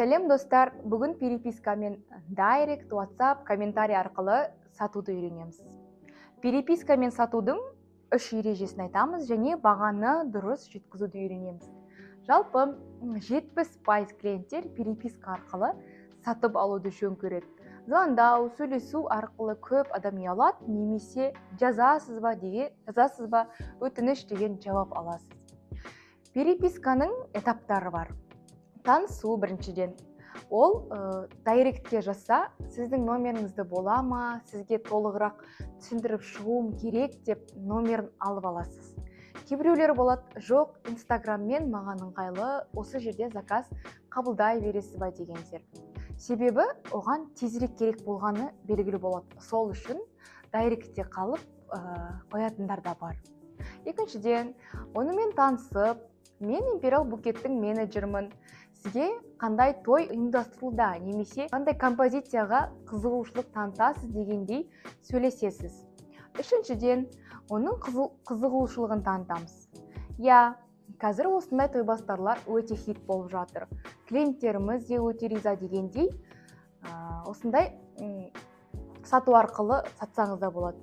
Сәлем достар, бүгін переписка мен дайрект, WhatsApp, комментарий арқылы сатуды үйренеміз. Переписка мен сатудың үш ережесін айтамыз және бағаны дұрыс жеткізуді үйренеміз. Жалпы 70% клиенттер переписка арқылы сатып алуды жөн көреді. Звондау, сөйлесу арқылы көп адам ұялады, немесе жазасыз ба өтініш деген жауап аласыз. Переписканың этаптары бар. Танысу біріншіден. Ол дайректке жазса, сіздің номеріңізді бола ма, сізге толығырақ түсіндіріп шығуым керек деп номерін алып аласыз. Кейбіреулер болады, жоқ, инстаграммен маған ыңғайлы, осы жерде заказ қабылдай бересіз ба дегендер. Себебі оған тезірек керек болғаны белгілі болады. Сол үшін дайректте қалып қоятындар да бар. Екіншіден, онымен танысып, мен Imperial Buket'тің менеджермін. Сізге қандай той ұйымдастырылуда, немесе қандай композицияға қызығушылық танытасыз дегендей сөйлесесіз. Үшіншіден, оның қызығушылығын танытамыз. Қазір осындай тойбастарлар өте хит болып жатыр. Клиенттеріміз де өте риза дегендей, осындай сату арқылы сатсаңыз да болады.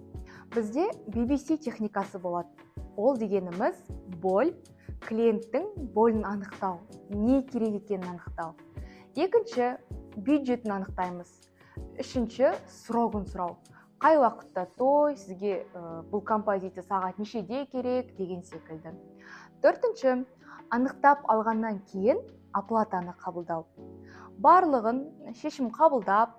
Бізде BBC техникасы болады. Ол дегеніміз боль, клиенттің болын анықтау, не керек екенін анықтау. Екінші, бюджетін анықтаймыз. Үшінші, срогын сұрау. Қай уақытта той, сізге бұл композиция сағат нешеде керек деген секілді. Төртінші, анықтап алғаннан кейін оплатаны қабылдау. Барлығын шешім қабылдап,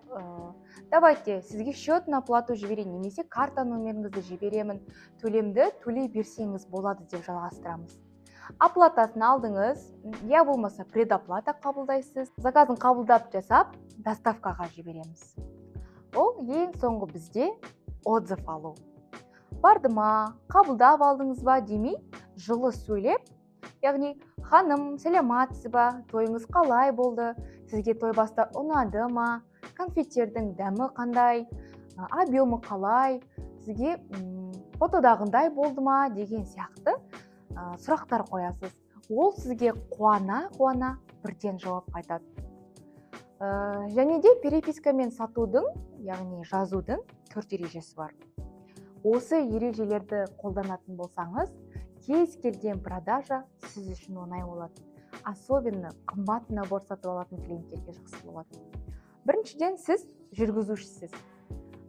давайте сізге счетын оплату жіберейін, немесе карта номеріңізді жіберемін, төлемді төлей берсеңіз болады деп жалғастырамыз. Оплатасын алдыңыз, болмаса предоплата қабылдайсыз. Заказын қабылдап жасап, доставкаға жібереміз. Ол ең соңғы бізде отзыв алу. Барды ма, қабылдап алдыңыз ба демей, жылы сөйлеп, яғни ханым, сәлематсыз ба, тойыңыз қалай болды, сізге тойбастар ұнады ма, конфеттердің дәмі қандай, объемы қалай, сізге фотодағындай болды ма деген сияқты сұрақтар қоясыз. Ол сізге қуана бірден жауап қайтады. Және де переписка мен сатудың, яғни жазудың 4 ережесі бар. Осы ережелерді қолданатын болсаңыз, кез келген продажа сіз үшін оңай болады. Особенно қымбат набор сатып алатын клиенттерге жақсы болады. Біріншіден, сіз жүргізушісіз.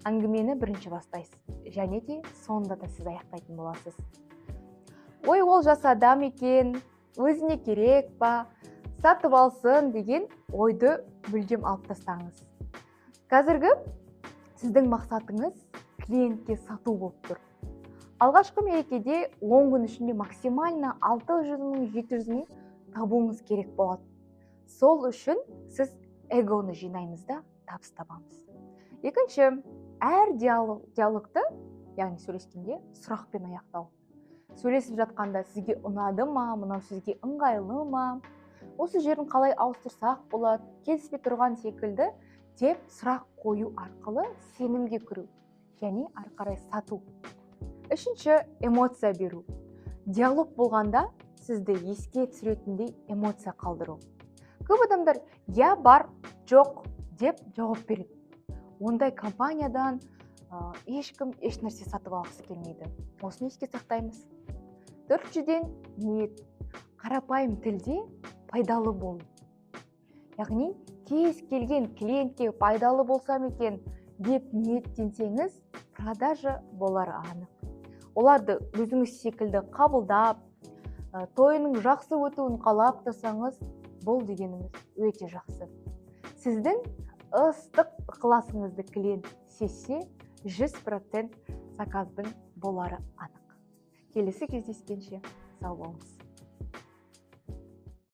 Әңгімені бірінші бастайсыз, және де соңында да сіз аяқтайтын боласыз. Ой, ол жас адам екен, өзіне керек па, сатып алсын деген ойды мүлдем алып тастаңыз. Қазіргі сіздің мақсатыңыз клиентке сату болып тұр. Алғашқы мерекеде 10 күн ішінде максимально 600 мың, 700 мың табуыңыз керек болады. Сол үшін сіз эгоны жинаймыз да табыс табамыз. Екінші, әр диалогты, яғни сөйлескенде сұрақпен аяқтау. Сөйлесіп жатқанда сізге ұнады ма, мынау сізге ыңғайлы ма, осы жерін қалай ауыстырсақ болады, келіспей тұрған секілді деп сұрақ қою арқылы сенімге кіру, және ары қарай сату. Үшінші, эмоция беру. Диалог болғанда сізді еске түсіретіндей эмоция қалдыру. Көп адамдар бар, жоқ деп жауап береді. Ондай компаниядан ешкім еш нәрсе сатып алғысы келмейді. Осыны еске сақтаймыз. Төртіншіден, ниет. Қарапайым тілде пайдалы болу. Яғни, кез келген клиентке пайдалы болсам екен деп ниеттенсеңіз, продажа болары анық. Оларды өзіңіз секілді қабылдап, тойының жақсы өтуін қалап тұрсаңыз, бұл дегеніміз өте жақсы. Сіздің ыстық ықыласыңызды клиент сезсе, 100% заказдың болары анық. Келесі кездескенше сау болыңыз.